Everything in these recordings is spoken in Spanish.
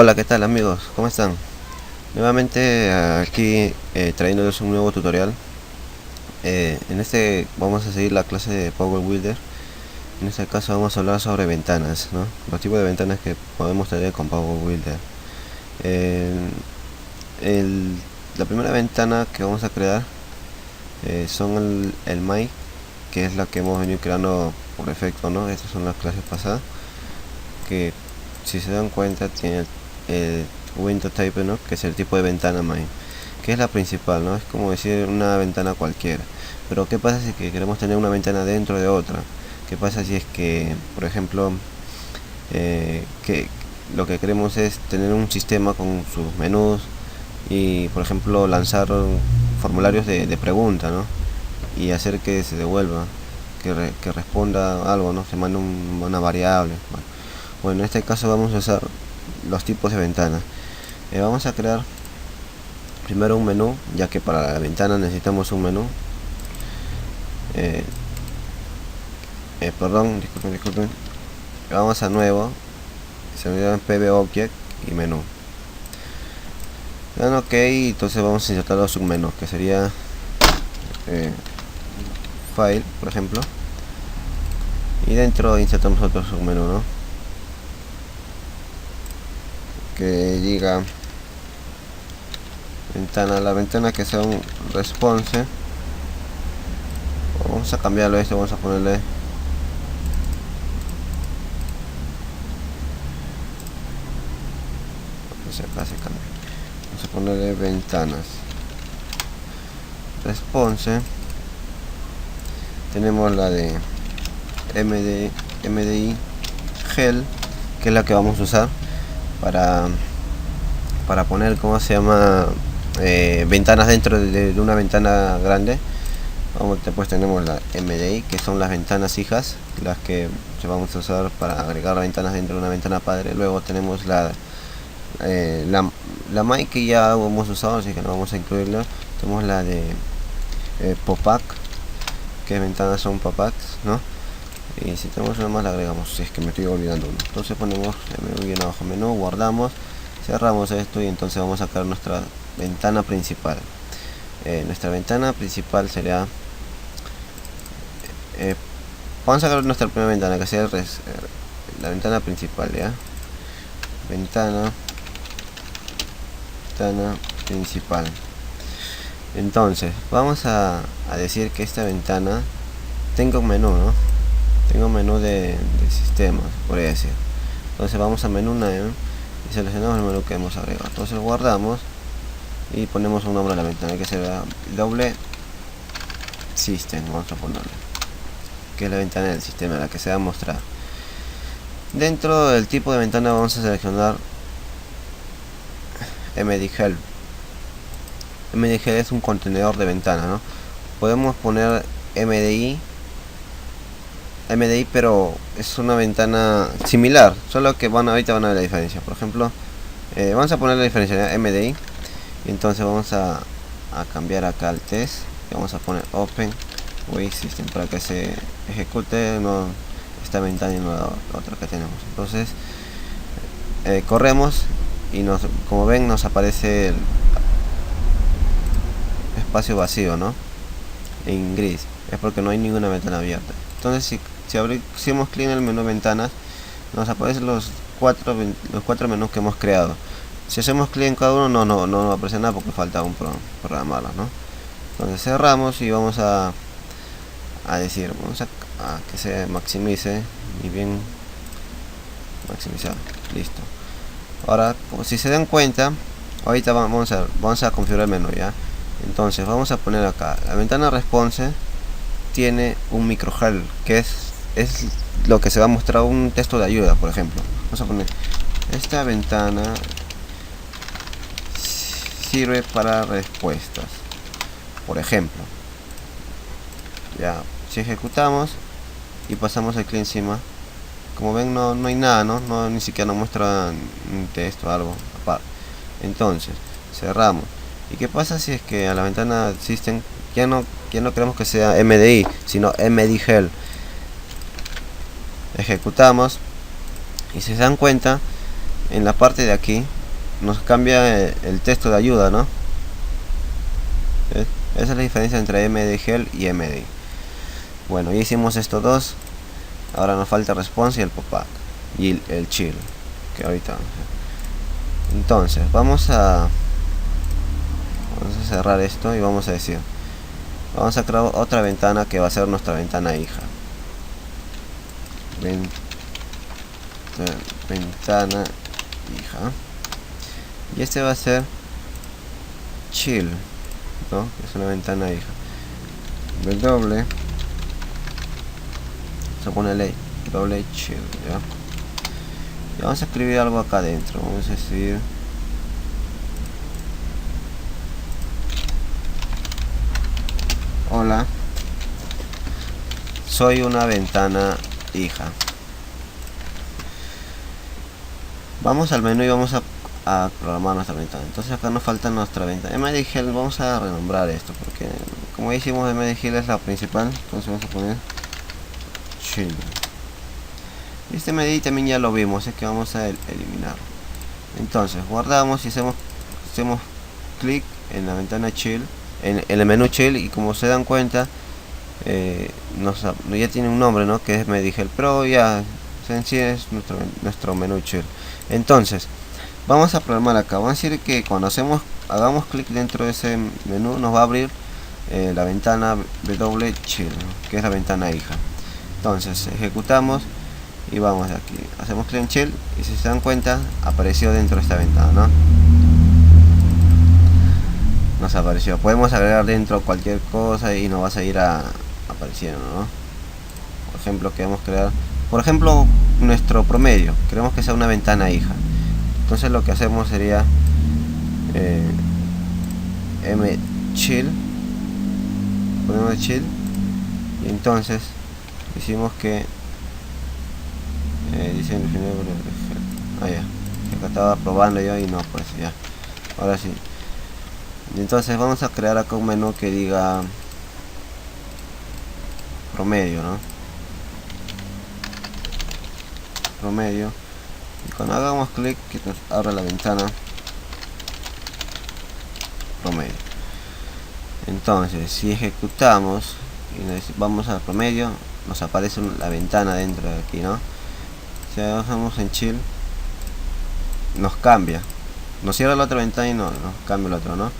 Hola, ¿qué tal amigos? ¿Cómo están? Nuevamente aquí trayéndoles un nuevo tutorial. En este vamos a seguir la clase de Power Builder. En este caso vamos a hablar sobre ventanas, ¿no? Los tipos de ventanas que podemos tener con Power Builder. Eh, el- la primera ventana que vamos a crear son el My, que es la que hemos venido creando por defecto, ¿no? Estas son las clases pasadas, que si se dan cuenta tiene el window type, ¿no? Que es el tipo de ventana main, que es la principal, ¿no? Es como decir una ventana cualquiera. Pero qué pasa si que queremos tener una ventana dentro de otra. Qué pasa si es que, por ejemplo, que lo que queremos es tener un sistema con sus menús y, por ejemplo, lanzar formularios de pregunta, ¿no? Y hacer que se devuelva, que responda algo, ¿no? Se manda una variable. Bueno, en este caso vamos a usar los tipos de ventanas. Vamos a crear primero un menú, ya que para la ventana necesitamos un menú. Perdón, disculpen. Vamos a nuevo, se me llama PB Object y menú. Dan ok, entonces vamos a insertar los submenús, que sería file, por ejemplo. Y dentro insertamos otro submenú, ¿no? Que diga ventana, la ventana que sea un response. Vamos a cambiarlo esto, vamos a ponerle acá se cambia. Vamos a ponerle ventanas response. Tenemos la de MDI gel, que es la que vamos a usar para poner, ¿cómo se llama? Ventanas dentro de una ventana grande. Después tenemos la MDI, que son las ventanas hijas, las que vamos a usar para agregar ventanas dentro de una ventana padre. Luego tenemos la mic, que ya hemos usado, así que no vamos a incluirla. Tenemos la de Popac, que ventanas son Popacs, ¿no? Y si tenemos una más la agregamos, si es que me estoy olvidando uno. Entonces ponemos menú y abajo menú, guardamos, cerramos esto y entonces vamos a sacar nuestra ventana principal. Nuestra ventana principal sería vamos a sacar nuestra primera ventana, que sea la ventana principal, ya. Ventana principal. Entonces vamos a decir que esta ventana tenga un menú, ¿no? Tengo un menú de sistemas, podría decir. Entonces vamos a menú name y seleccionamos el menú que hemos agregado. Entonces guardamos y ponemos un nombre a la ventana, que será doble system. Vamos a ponerle, que es la ventana del sistema, la que se va a mostrar. Dentro del tipo de ventana vamos a seleccionar MDHelp. MDHelp es un contenedor de ventana, ¿no? Podemos poner MDI, pero es una ventana similar, solo que ahorita van a ver la diferencia. Por ejemplo, vamos a poner la diferencia, MDI, y entonces vamos a cambiar acá el test y vamos a poner Open Wait System para que se ejecute esta ventana y no la otra que tenemos. Entonces corremos y como ven nos aparece el espacio vacío, ¿no? En gris, es porque no hay ninguna ventana abierta. Entonces si hacemos clic en el menú ventanas, nos aparecen los cuatro menús que hemos creado. Si hacemos clic en cada uno no va a aparecer nada porque falta un programarlo, ¿no? Entonces cerramos y vamos a decir, vamos a que se maximice y bien maximizado. Listo. Ahora, como si se dan cuenta, ahorita vamos a configurar el menú, ya. Entonces vamos a poner acá la ventana response. Tiene un microhelp, que es lo que se va a mostrar, un texto de ayuda, por ejemplo. Vamos a poner esta ventana sirve para respuestas, por ejemplo. Ya, si ejecutamos y pasamos el clic encima, como ven no hay nada, no ni siquiera nos muestra un texto o algo aparte. Entonces cerramos. ¿Y qué pasa si es que a la ventana system ya no queremos que sea MDI, sino MDHelp? Ejecutamos y si se dan cuenta en la parte de aquí nos cambia el texto de ayuda, ¿no? ¿Ves? Esa es la diferencia entre mdgel y md. Bueno, ya hicimos estos dos. Ahora nos falta el response y el pop-up y el chill, que ahorita vamos a hacer. Entonces vamos a cerrar esto y vamos a decir, vamos a crear otra ventana que va a ser nuestra ventana hija. Ventana hija, y este va a ser chill, ¿no? Es una ventana hija. W, se pone ley, doble chill, ¿ya? Y vamos a escribir algo acá adentro. Vamos a decir hola, soy una ventana hija. Vamos al menú y vamos a programar nuestra ventana. Entonces acá nos falta nuestra ventana mdgel. Vamos a renombrar esto porque como hicimos mdgel es la principal. Entonces vamos a poner chill. Este md también ya lo vimos, es que vamos a eliminar. Entonces guardamos y hacemos clic en la ventana chill, en el menú chill, y como se dan cuenta ya tiene un nombre, ¿no? Que es mdgel, pero ya en sí es nuestro menú chill. Entonces vamos a programar acá. Vamos a decir que cuando hagamos clic dentro de ese menú nos va a abrir la ventana w chill, que es la ventana hija. Entonces ejecutamos y vamos de aquí, hacemos clic en chill y si se dan cuenta apareció dentro de esta ventana, ¿no? Nos apareció. Podemos agregar dentro cualquier cosa y nos va a seguir apareciendo, ¿no? Por ejemplo, queremos crear, por ejemplo, nuestro promedio, queremos que sea una ventana hija. Entonces lo que hacemos sería mchill, ponemos chill y entonces decimos que dice el final ya, acá estaba probando yo y no, pues ya, ahora sí. Entonces vamos a crear acá un menú que diga promedio, ¿no? Promedio, y cuando hagamos clic que nos abra la ventana promedio. Entonces si ejecutamos y vamos al promedio, nos aparece la ventana dentro de aquí, ¿no? Si bajamos en chill nos cambia, nos cierra la otra ventana y nos cambia el otro, ¿no?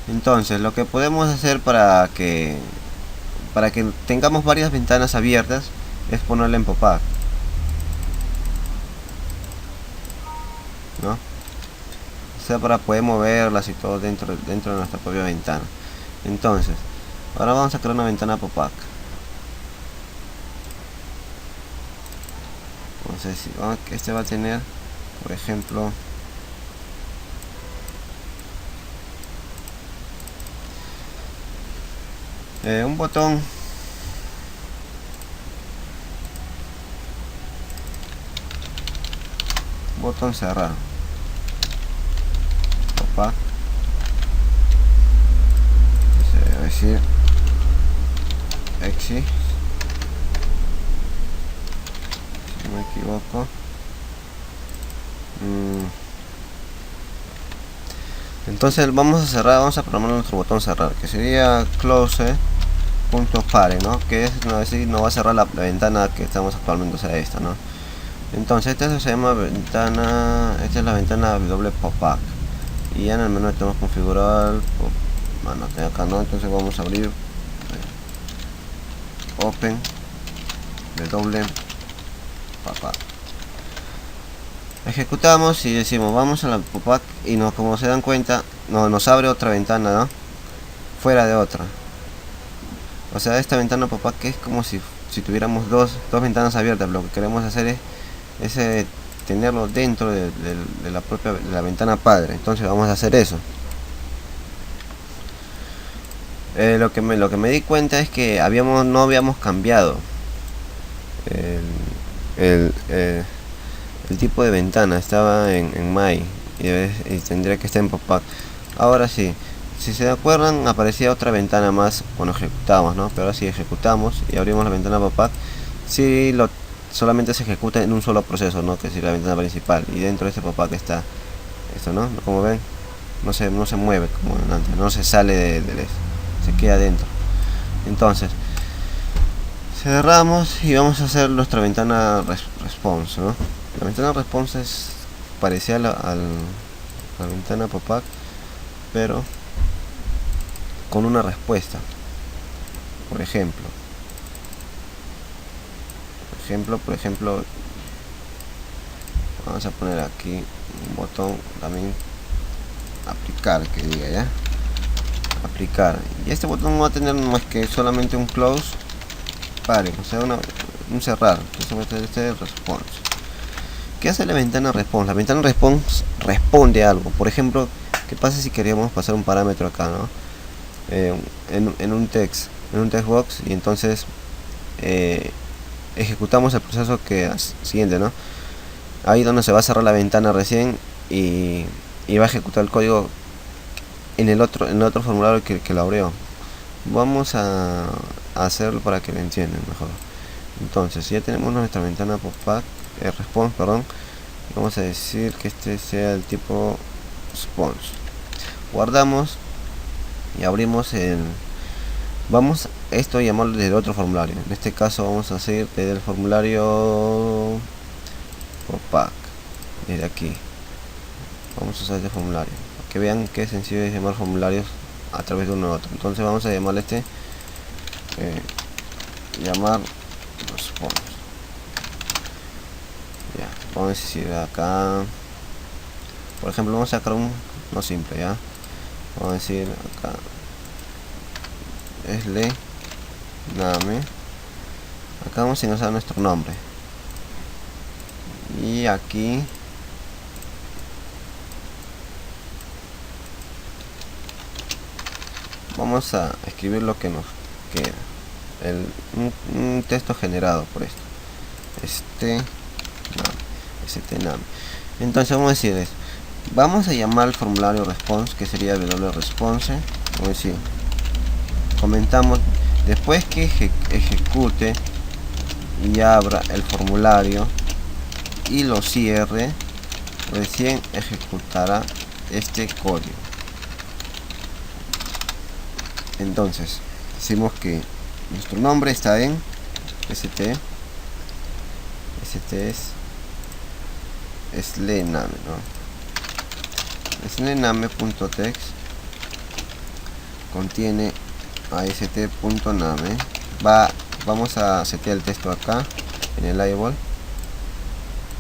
Entonces lo que podemos hacer para que tengamos varias ventanas abiertas es ponerle en pop-up, ¿no? O sea, para poder moverlas y todo dentro de nuestra propia ventana. Entonces ahora vamos a crear una ventana pop-up. Entonces este va a tener, por ejemplo, un botón cerrado, pop-up, se debe decir exit, si no me equivoco. Entonces vamos a cerrar, vamos a programar nuestro botón cerrar, que sería close.pare, ¿no? Que es decir, no va a cerrar la ventana que estamos actualmente, o sea, esta, ¿no? Entonces esta se llama ventana, esta es la ventana w pop-up, y ya en el menú tenemos configurar, bueno, acá no, entonces vamos a abrir open w pop-up. Ejecutamos y decimos vamos a la pop-up y como se dan cuenta nos abre otra ventana, ¿no? Fuera de otra. O sea, esta ventana pop-up que es como si tuviéramos dos ventanas abiertas. Lo que queremos hacer es tenerlo dentro de la ventana padre. Entonces vamos a hacer eso. Lo que me di cuenta es que no habíamos cambiado el tipo de ventana, estaba en My y tendría que estar en pop-up. Ahora sí, si se acuerdan, aparecía otra ventana más cuando ejecutamos, ¿no? Pero ahora si ejecutamos y abrimos la ventana pop-up, sí solamente se ejecuta en un solo proceso, ¿no? Que es la ventana principal, y dentro de este pop-up está esto, ¿no? Como ven, no se mueve como antes, no se sale de se queda dentro. Entonces cerramos y vamos a hacer nuestra ventana response, ¿no? La ventana response es parecida a la ventana pop-up, pero con una respuesta. Por ejemplo, vamos a poner aquí un botón también, aplicar, que diga ya, aplicar, y este botón no va a tener más que solamente un close, pare, o sea, un cerrar. Entonces va a tener este response. ¿Qué hace la ventana response? La ventana response responde a algo. Por ejemplo, ¿qué pasa si queríamos pasar un parámetro acá, ¿no? En un text box, y entonces ejecutamos el proceso siguiente, ¿no? Ahí donde se va a cerrar la ventana recién, y va a ejecutar el código en el otro formulario que lo abrió. Vamos a hacerlo para que lo entiendan mejor. Entonces ya tenemos nuestra ventana pop-up, response, perdón. Vamos a decir que este sea el tipo response. Guardamos y abrimos esto a llamarlo desde otro formulario. En este caso vamos a hacer desde el formulario pop-up, desde aquí vamos a usar este formulario, para que vean que sencillo es llamar formularios a través de uno u otro. Entonces vamos a llamarle llamar response. Ya, vamos a decir acá, por ejemplo, vamos a sacar no simple, ya. Vamos a decir acá es name. Acá vamos a ingresar nuestro nombre, y aquí vamos a escribir lo que nos queda, un texto generado por esto, name. Entonces vamos a decir esto. Vamos a llamar el formulario response, que sería wresponse. Vamos a decir, comentamos después que ejecute y abra el formulario y lo cierre, recién ejecutará este código. Entonces decimos que nuestro nombre está en st es lename, ¿no? Lename.text contiene ast.name. Vamos a setear el texto acá en el label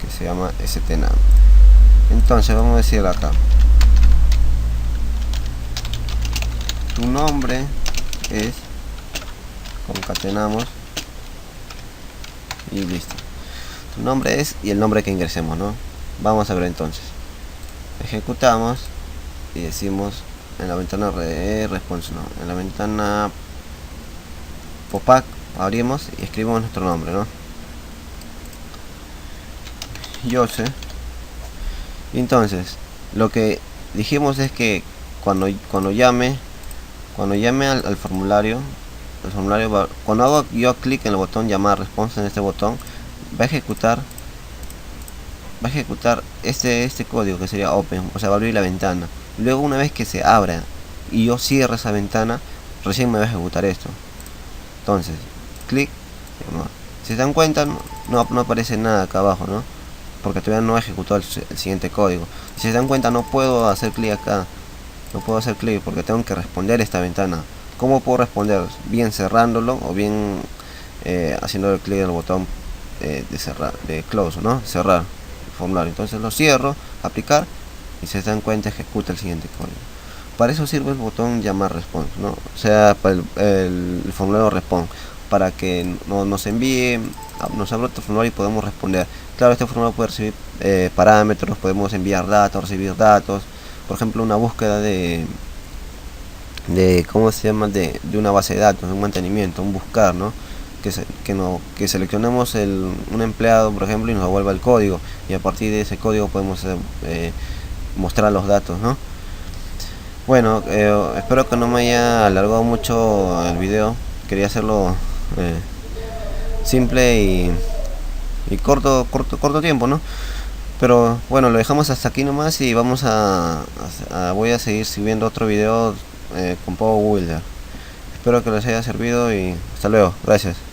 que se llama stname. Entonces vamos a decir acá, tu nombre es, concatenamos y listo. Tu nombre es, y el nombre que ingresemos, ¿no? Vamos a ver entonces. Ejecutamos y decimos en la ventana response, no, en la ventana pop-up abrimos y escribimos nuestro nombre, ¿no? Jose. Entonces lo que dijimos es que cuando llame al formulario, cuando hago yo clic en el botón llamar response, en este botón va a ejecutar este código, que sería open, o sea, va a abrir la ventana. Luego, una vez que se abra y yo cierre esa ventana, recién me va a ejecutar esto. Entonces, clic, si se dan cuenta, no aparece nada acá abajo, ¿no? Porque todavía no he ejecutado el siguiente código. Si se dan cuenta, no puedo hacer clic acá, porque tengo que responder esta ventana. ¿Cómo puedo responder? Bien cerrándolo, o bien haciendo el clic del botón de cerrar, de close, ¿no? Cerrar el formulario. Entonces lo cierro, aplicar, y si se dan cuenta, ejecuta el siguiente código. Para eso sirve el botón llamar response, ¿no? O sea, para el formulario response, para que nos envíe, nos abra otro formulario y podemos responder. Claro, este formulario puede recibir parámetros, podemos enviar datos, recibir datos. Por ejemplo, una búsqueda de ¿cómo se llama? De una base de datos, un mantenimiento, un buscar, ¿no? Que seleccionemos un empleado, por ejemplo, y nos devuelva el código, y a partir de ese código podemos mostrar los datos, ¿no? Bueno, espero que no me haya alargado mucho el video. Quería hacerlo simple y corto tiempo, ¿no? Pero bueno, lo dejamos hasta aquí nomás y vamos voy a seguir subiendo otro video con Power Builder. Espero que les haya servido y hasta luego. Gracias.